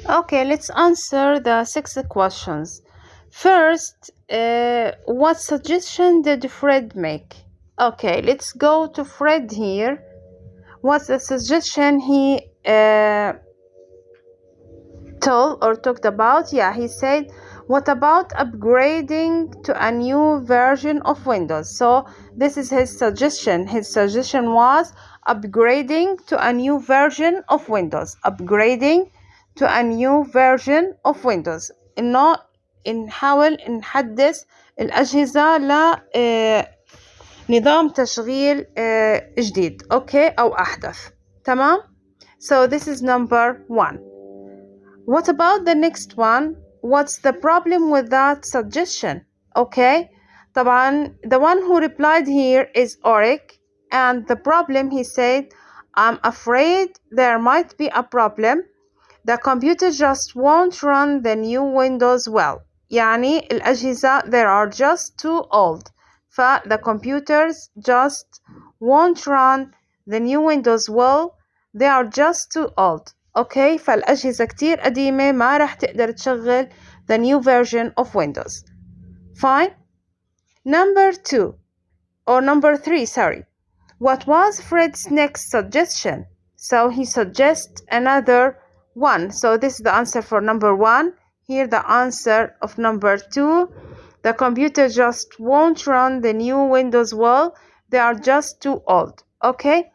Okay, let's answer the 6 questions. First, what suggestion did Fred make? Okay, let's go to Fred here. What's the suggestion he told or talked about? Yeah, he said, what about upgrading to a new version of Windows? So this is his suggestion. His suggestion was upgrading to a new version of Windows. Upgrading to a new version of Windows. إنه نحاول نحدث الأجهزة ل نظام تشغيل جديد. أوكي أو أحدث. تمام. So this is number 1. What about the next one? What's the problem with that suggestion? Okay, طبعا the one who replied here is Oric, and the problem, he said, I'm afraid there might be a problem. The computer just won't run the new Windows well. يعني الأجهزة they are just too old. The computers just won't run the new Windows well. They are just too old. Okay, فالأجهزة كتير قديمة ما راح تقدر تشغل the new version of Windows. Fine. Number 3, sorry. What was Fred's next suggestion? So he suggests another one. So this is the answer for number 1. Here the answer of number 2. The computer just won't run the new Windows well. They are just too old. Okay.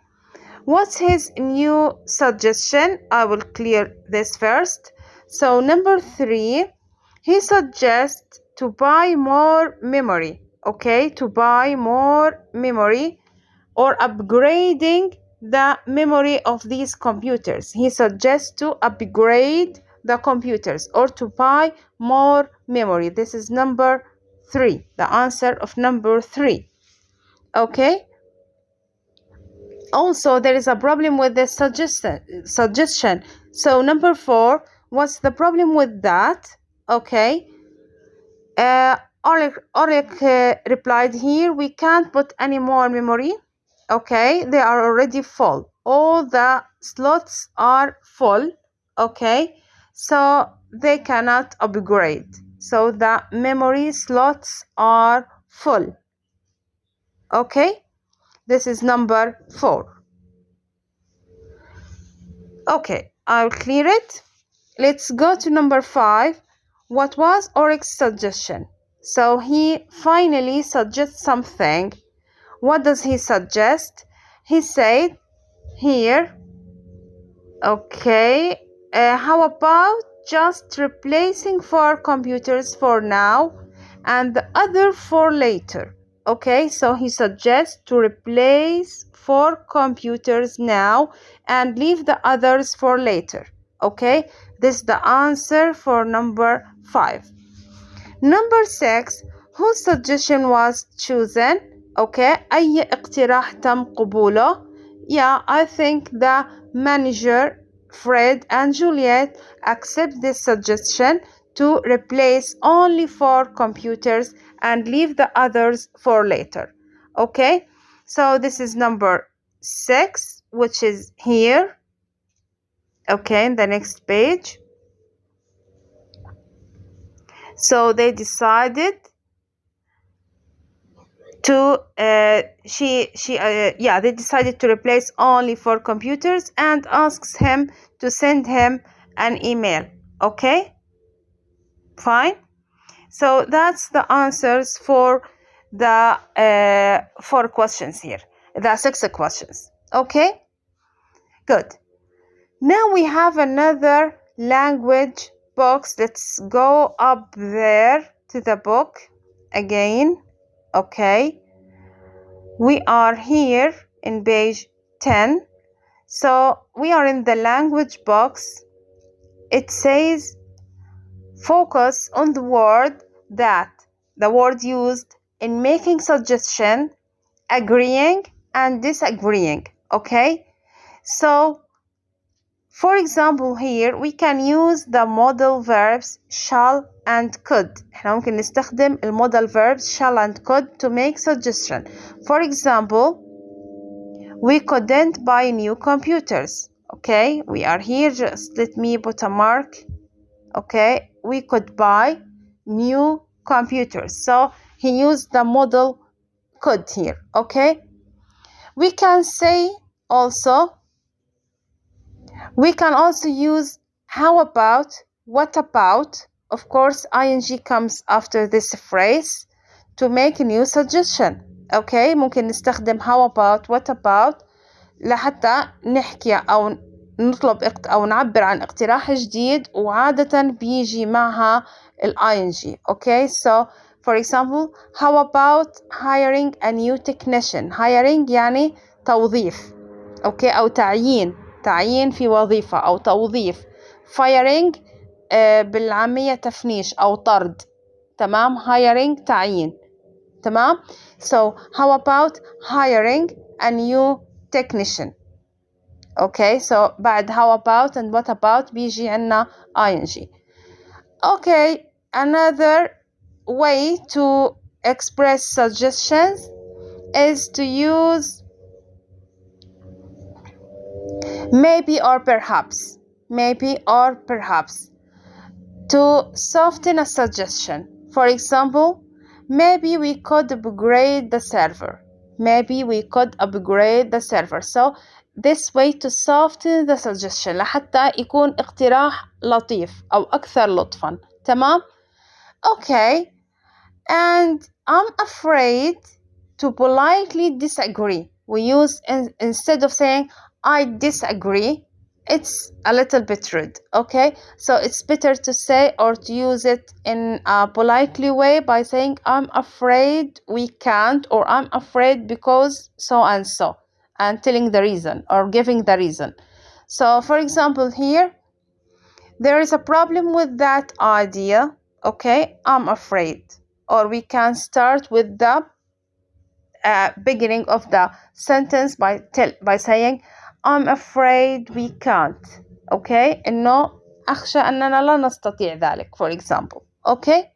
What's his new suggestion? I will clear this first. So number 3, he suggests to buy more memory. Okay, to buy more memory or upgrading the memory of these computers. He suggests to upgrade the computers or to buy more memory. This is number 3, the answer of number 3. Okay. Also, there is a problem with the suggestion. So number 4, what's the problem with that? Okay. Oleg replied here, we can't put any more memory. Okay, they are already full. All the slots are full. Okay, so they cannot upgrade. So the memory slots are full. Okay. This is number 4. Okay, I'll clear it. Let's go to number 5. What was Oric's suggestion? So he finally suggests something. What does he suggest? He said here, okay, how about just replacing 4 computers for now and the other 4 later? Okay, so he suggests to replace 4 computers now and leave the others for later. Okay, this is the answer for number 5. Number 6, whose suggestion was chosen? Okay, أي اقتراح تم قبوله? Yeah, I think the manager, Fred and Juliet, accept this suggestion to replace only 4 computers and leave the others for later. Okay, so this is number 6, which is here. Okay, in the next page. So they decided to they decided to replace only 4 computers and asks him to send him an email. Okay, fine. So that's the answers for the 4 questions here, the 6 questions. Okay, good. Now we have another language box. Let's go up there to the book again. Okay, we are here in page 10. So we are in the language box. It says focus on the word used in making suggestion, agreeing and disagreeing. Okay, so for example here we can use the modal verbs shall and could. احنا ممكن نستخدم modal verbs shall and could to make suggestion. For example, we couldn't buy new computers. Okay, we are here. Just let me put a mark Okay, we could buy new computers. So he used the modal could here. Okay, we can say also, we can also use how about, what about. Of course, ing comes after this phrase to make a new suggestion. Okay, ممكن نستخدم how about, what about لحتى نحكي أو نطلب أو نعبر عن اقتراح جديد، وعادة بيجي معها ing. Okay, so for example, how about hiring a new technician. hiring يعني توظيف. Okay, أو تعيين في وظيفة أو توظيف. firing بالعامية تفنيش أو طرد. تمام، hiring تعيين. تمام. So how about hiring a new technician. Okay, so بعد how about and what about بيجي عنا ing. Okay, another way to express suggestions is to use maybe or perhaps. Maybe or perhaps to soften a suggestion. For example, maybe we could upgrade the server. Maybe we could upgrade the server. So this way to soften the suggestion لحتى يكون اقتراح لطيف أو أكثر لطفا. تمام؟ Okay. And I'm afraid to politely disagree. We use, instead of saying I disagree, it's a little bit rude. Okay, so it's better to say or to use it in a politely way by saying I'm afraid we can't, or I'm afraid because so and so, and telling the reason or giving the reason. So for example here, there is a problem with that idea. Okay, I'm afraid. Or we can start with the beginning of the sentence by saying I'm afraid we can't. Okay, إنه أخشى أننا لا نستطيع ذلك, for example. Okay,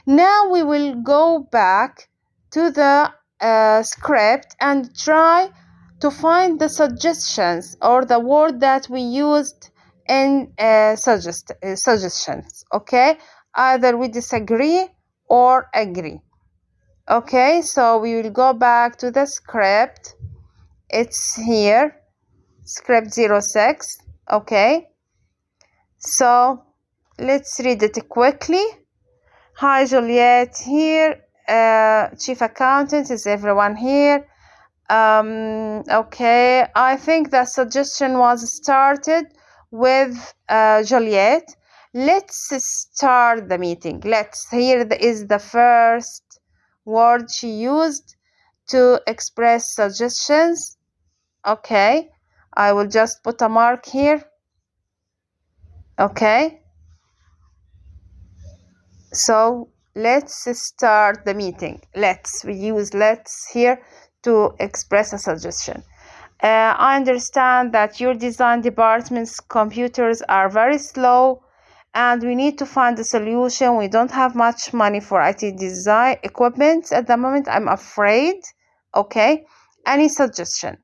now we will go back to the script and try to find the suggestions or the word that we used in suggestions. Okay, either we disagree or agree. Okay, so we will go back to the script. It's here, script 06. Okay, so let's read it quickly. Hi Juliet here, chief accountant, is everyone here? Okay, I think the suggestion was started with Juliet. Let's start the meeting. Here is the first word she used to express suggestions. Okay, I will just put a mark here. Okay, so let's start the meeting. We use let's here to express a suggestion. I understand that your design department's computers are very slow and we need to find a solution. We don't have much money for IT design equipment at the moment, I'm afraid. Okay, any suggestion?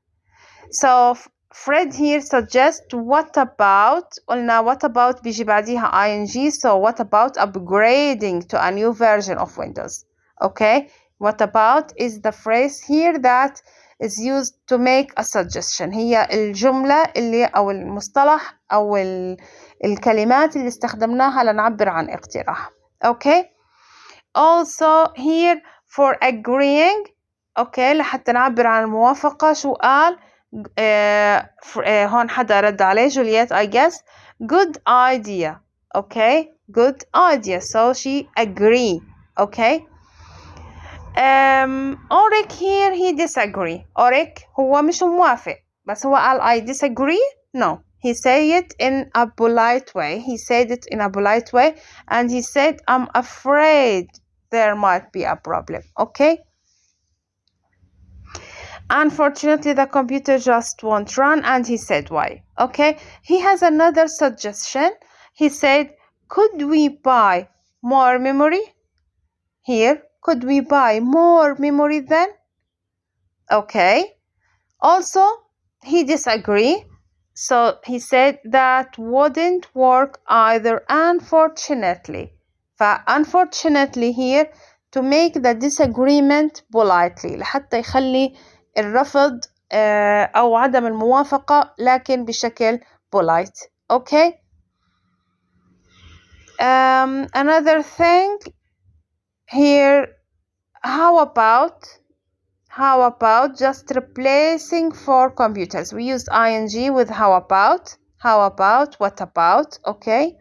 So Fred here suggests what about. قلنا what about بيجي بعديها ing. So what about upgrading to a new version of Windows. Okay, what about is the phrase here that is used to make a suggestion. هي الجملة اللي أو المصطلح أو الكلمات اللي استخدمناها لنعبر عن اقتراح. Okay, also here for agreeing. Okay, لحتى نعبر عن الموافقة شو قال؟ هون حدا رد عليه, Juliet I guess. Good idea. Okay, good idea. So she agree. Okay. Orik here he disagree. Orik هو مش موافق بس هو قال I disagree. No, he said it in a polite way. He said it in a polite way and he said I'm afraid there might be a problem. Okay. Unfortunately, the computer just won't run, and he said why. Okay, he has another suggestion. He said, could we buy more memory? Here, could we buy more memory then? Okay. Also, he disagree. So he said that wouldn't work either, unfortunately. Unfortunately here to make the disagreement politely لحتى يخلي الرفض أو عدم الموافقة لكن بشكل polite. Okay. Another thing here, how about just replacing for computers? We used ing with how about, what about, okay?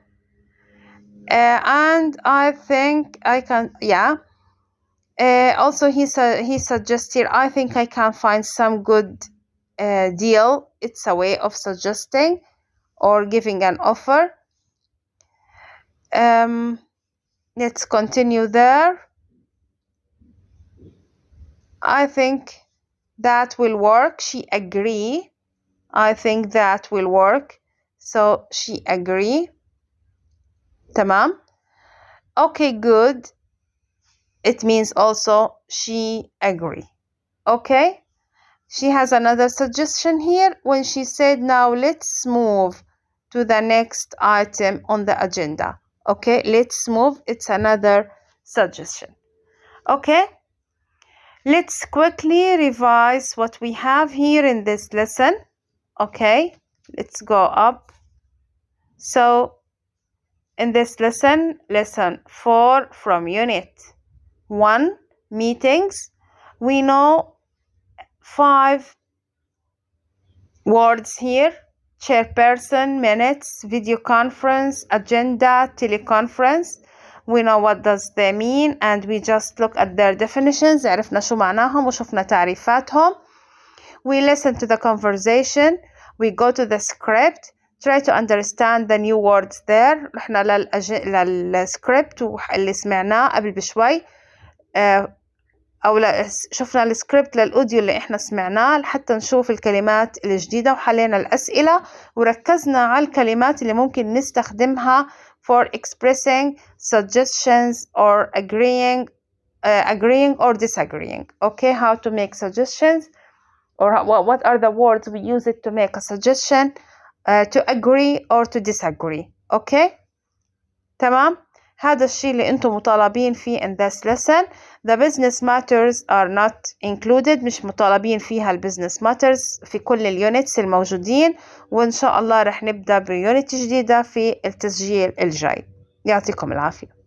And I think I can, yeah. Also he suggests here, I think I can find some good deal. It's a way of suggesting or giving an offer. Let's continue there. I think that will work. She agree. I think that will work. So she agree. تمام. Okay, good. It means also she agree. Okay. She has another suggestion here when she said, now let's move to the next item on the agenda. Okay, let's move. It's another suggestion. Okay. Let's quickly revise what we have here in this lesson. Okay, let's go up. So in this lesson, lesson 4 from Unit 1, meetings, we know 5 words here: chairperson, minutes, video conference, agenda, teleconference. We know what does they mean and we just look at their definitions. عرفنا شو معناهم وشفنا تعريفاتهم. We listen to the conversation. We go to the script. Try to understand the new words there. رحنا للسكريبت واللي سمعناه قبل بشوي. أو شفنا السكريبت للأوديو اللي إحنا سمعناه لحتى نشوف الكلمات الجديدة وحلينا الأسئلة وركزنا على الكلمات اللي ممكن نستخدمها for expressing suggestions or agreeing or disagreeing. Okay, how to make suggestions or what are the words we use it to make a suggestion, to agree or to disagree. Okay, تمام. هذا الشيء اللي انتم مطالبين فيه in this lesson. The business matters are not included. مش مطالبين فيها البزنس matters في كل اليونتس الموجودين، وإن شاء الله رح نبدأ بيونت جديدة في التسجيل الجاي. يعطيكم العافية.